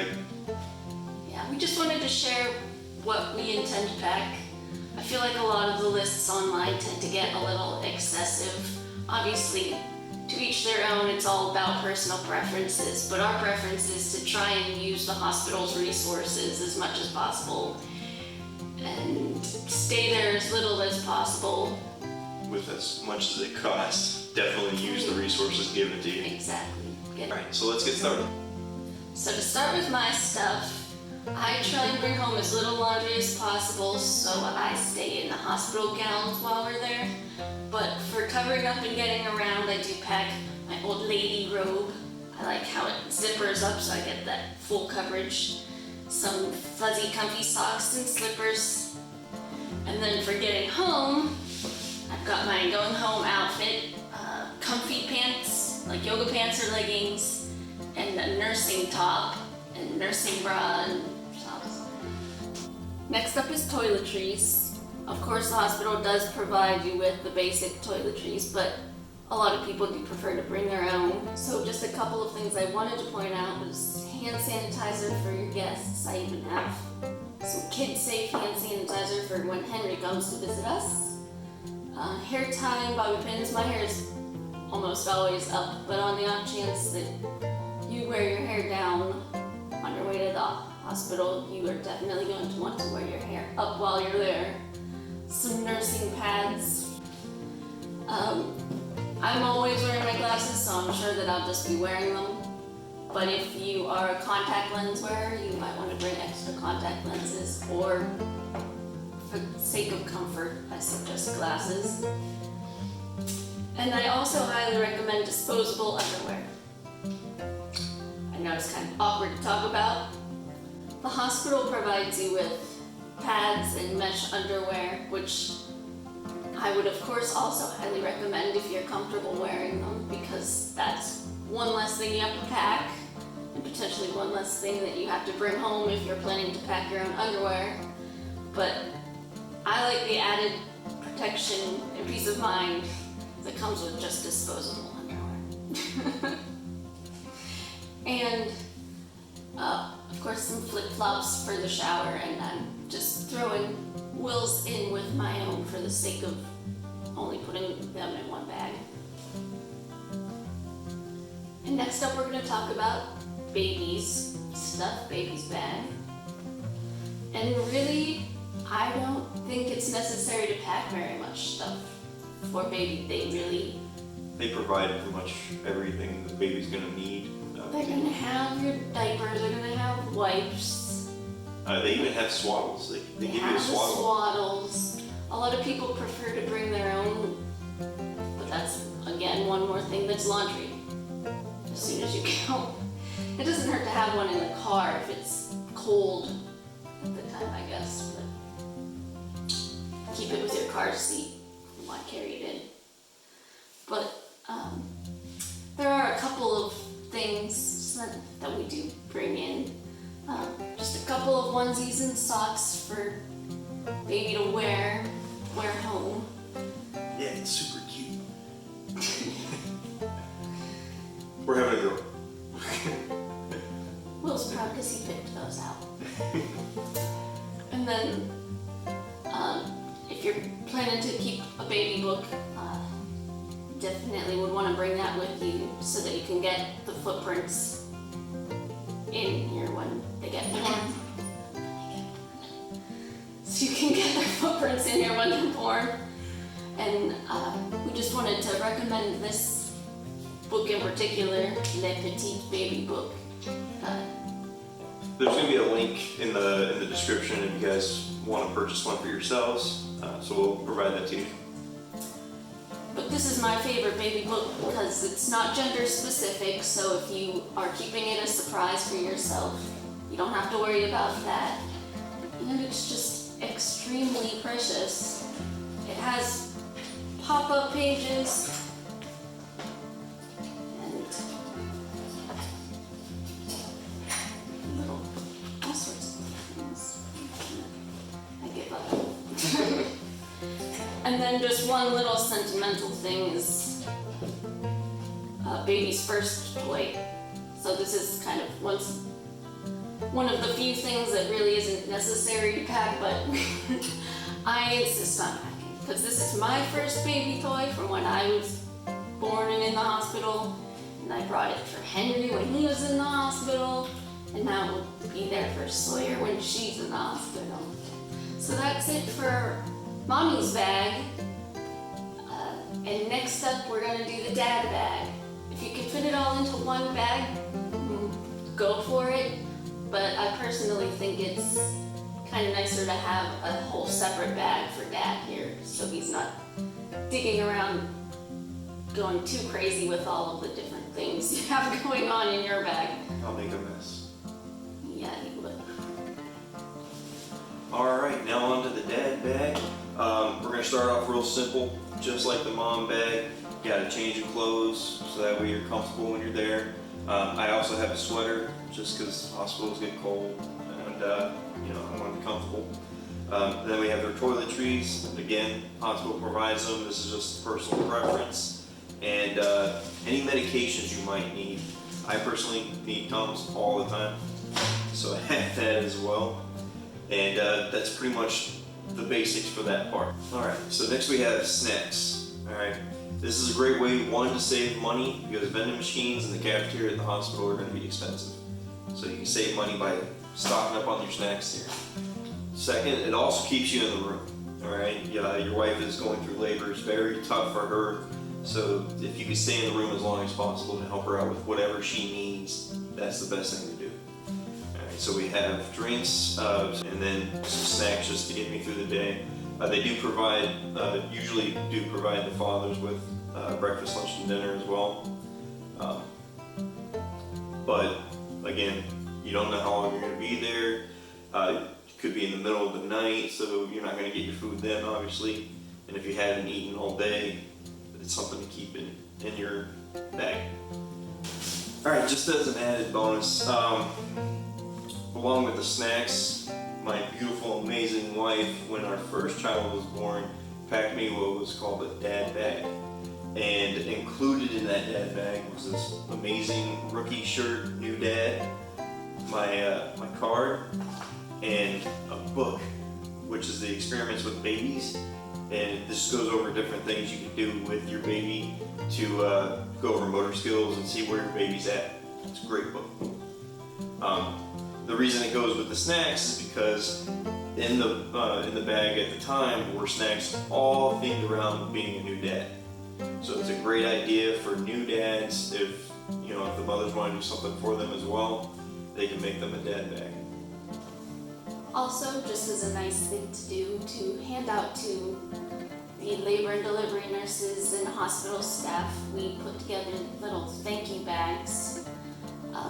bag. Yeah, we just wanted to share what we intend to pack. I feel like a lot of the lists online tend to get a little excessive. Obviously, to each their own, it's all about personal preferences, but our preference is to try and use the hospital's resources as much as possible and stay there as little as possible. With as much as it costs, definitely use the resources given to you. Exactly. Alright, so let's get started. So to start with my stuff, I try and bring home as little laundry as possible so I stay in the hospital gowns while we're there. But for covering up and getting around, I do pack my old lady robe. I like how it zippers up so I get that full coverage. Some fuzzy comfy socks and slippers. And then for getting home, I've got my going home outfit, comfy pants, like yoga pants or leggings, and a nursing top, and nursing bra and socks. Next up is toiletries. Of course, the hospital does provide you with the basic toiletries, but a lot of people do prefer to bring their own. So just a couple of things I wanted to point out was hand sanitizer for your guests. I even have some kid-safe hand sanitizer for when Henry comes to visit us. Hair tying, bobby pins. My hair is almost always up, but on the off chance that you wear your hair down on your way to the hospital, you are definitely going to want to wear your hair up while you're there. Some nursing pads. I'm always wearing my glasses, so I'm sure that I'll just be wearing them. But if you are a contact lens wearer, you might want to bring extra contact lenses, or for the sake of comfort, I suggest glasses. And I also highly recommend disposable underwear. I know it's kind of awkward to talk about. The hospital provides you with pads and mesh underwear, which I would of course also highly recommend if you're comfortable wearing them, because that's one less thing you have to pack, and potentially one less thing that you have to bring home if you're planning to pack your own underwear. But I like the added protection and peace of mind that comes with just disposable underwear. And of course some flip-flops for the shower, and I'm just throwing Will's in with my own for the sake of only putting them in one bag. And next up we're going to talk about baby's stuff, baby's bag. And really, I don't think it's necessary to pack very much stuff for baby. They provide pretty much everything the baby's gonna need. They're gonna have your diapers, they're gonna have wipes. They even have swaddles. They give you a swaddle. Swaddles. A lot of people prefer to bring their own, but that's, again, one more thing that's laundry. As soon as you get home. It doesn't hurt to have one in the car if it's cold at the time, I guess, but keep it with your car seat. Why carry it in? But there are a couple of things that we do bring in. Just a couple of onesies and socks for baby to wear home. Yeah, it's super cute. We're having a girl. Will's proud because he picked those out. And then, if you're planning to keep a baby book, definitely would want to bring that with you so that you can get the footprints in here when they get born. So you can get their footprints in here when they're born. And we just wanted to recommend this book in particular, Le Petit Baby Book. There's going to be a link in the description if you guys want to purchase one for yourselves. So we'll provide that to you. But this is my favorite baby book because it's not gender specific, so if you are keeping it a surprise for yourself, you don't have to worry about that. And it's just extremely precious. It has pop-up pages and little all sorts of things. I give up. And then just one little sentimental thing is baby's first toy. So this is kind of once one of the few things that really isn't necessary to pack, but I insist on packing. Because this is my first baby toy from when I was born and in the hospital. And I brought it for Henry when he was in the hospital. And now it will be there for Sawyer when she's in the hospital. So that's it for Mommy's bag. And next up, we're gonna do the dad bag. If you can fit it all into one bag, go for it. But I personally think it's kind of nicer to have a whole separate bag for dad here, so he's not digging around going too crazy with all of the different things you have going on in your bag. I'll make a mess. Yeah, he would. Alright, now on to the dad bag. We're going to start off real simple, just like the mom bag. You got to change your clothes so that way you're comfortable when you're there. I also have a sweater just because hospitals get cold and you know, I want to be comfortable. Then we have their toiletries. Again, hospital provides them. This is just personal preference. And any medications you might need. I personally need Tums all the time, so I have that as well. And that's pretty much the basics for that part. Alright, so next we have snacks. Alright, this is a great way, one, to save money because vending machines in the cafeteria at the hospital are going to be expensive. So you can save money by stocking up on your snacks here. Second, it also keeps you in the room. Alright, your wife is going through labor, it's very tough for her. So if you can stay in the room as long as possible to help her out with whatever she needs, that's the best thing to do. Alright, so we have drinks and then some snacks just to get me through the day. They do provide, usually do provide the fathers with breakfast, lunch, and dinner as well. But again, you don't know how long you're going to be there. It could be in the middle of the night, so you're not going to get your food then, obviously. And if you haven't eaten all day, it's something to keep in your bag. Alright, just as an added bonus, along with the snacks, my beautiful, amazing wife, when our first child was born, packed me what was called a dad bag. And included in that dad bag was this amazing rookie shirt, new dad, my card, and a book, which is the experiments with babies. And this goes over different things you can do with your baby to go over motor skills and see where your baby's at. It's a great book. The reason it goes with the snacks is because in the bag at the time were snacks all themed around being a new dad. So it's a great idea for new dads if if the mothers want to do something for them as well, they can make them a dad bag. Also, just as a nice thing to do, to hand out to the labor and delivery nurses and hospital staff, we put together little thank you bags.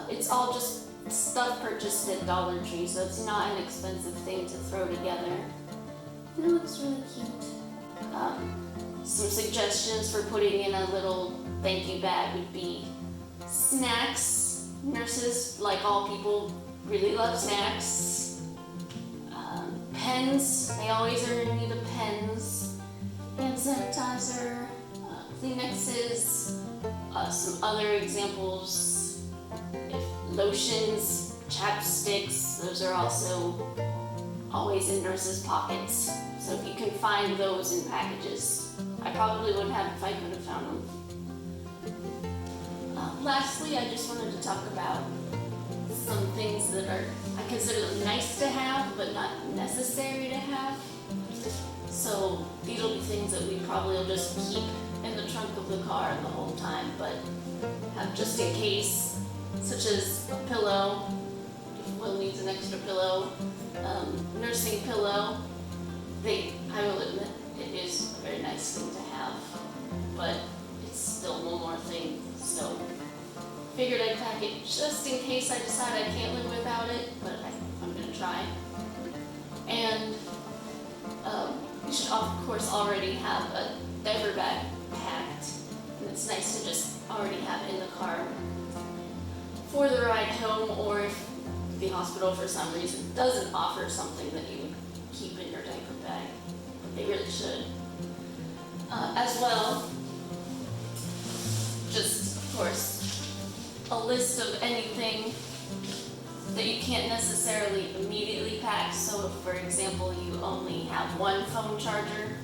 It's all just stuff purchased at Dollar Tree, so it's not an expensive thing to throw together. And it looks really cute. Some suggestions for putting in a little thank you bag would be snacks. Nurses, like all people, really love snacks. Pens, they always are in need of pens. Hand sanitizer, Kleenexes, some other examples, lotions, chapsticks, those are also always in nurses' pockets. So if you can find those in packages, I probably wouldn't have if I could have found them. Lastly, I just wanted to talk about some things that I consider them nice to have, but not necessary to have. So these will be things that we probably will just keep in the trunk of the car the whole time, but have just in case, such as a pillow, if Will needs an extra pillow, nursing pillow. I will admit, it is a very nice thing to have, but it's still one more thing, so figured I'd pack it just in case I decide I can't live without it, but I'm gonna try. And you should of course already have a diaper bag packed, and it's nice to just already have it in the car for the ride home, or if the hospital for some reason doesn't offer something that you would keep in your diaper bag. They really should. As well, just of course, a list of anything that you can't necessarily immediately pack. So if, for example, you only have one phone charger,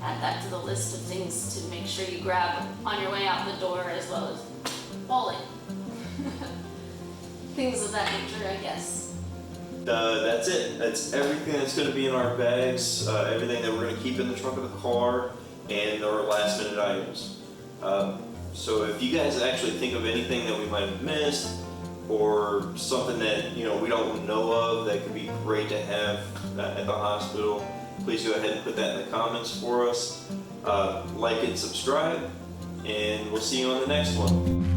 add that to the list of things to make sure you grab on your way out the door, as well as wallet. Things of that nature, I guess. That's it. That's everything that's going to be in our bags, everything that we're going to keep in the trunk of the car, and our last minute items. So if you guys actually think of anything that we might have missed, or something that we don't know of that could be great to have at the hospital, please go ahead and put that in the comments for us. Like and subscribe, and we'll see you on the next one.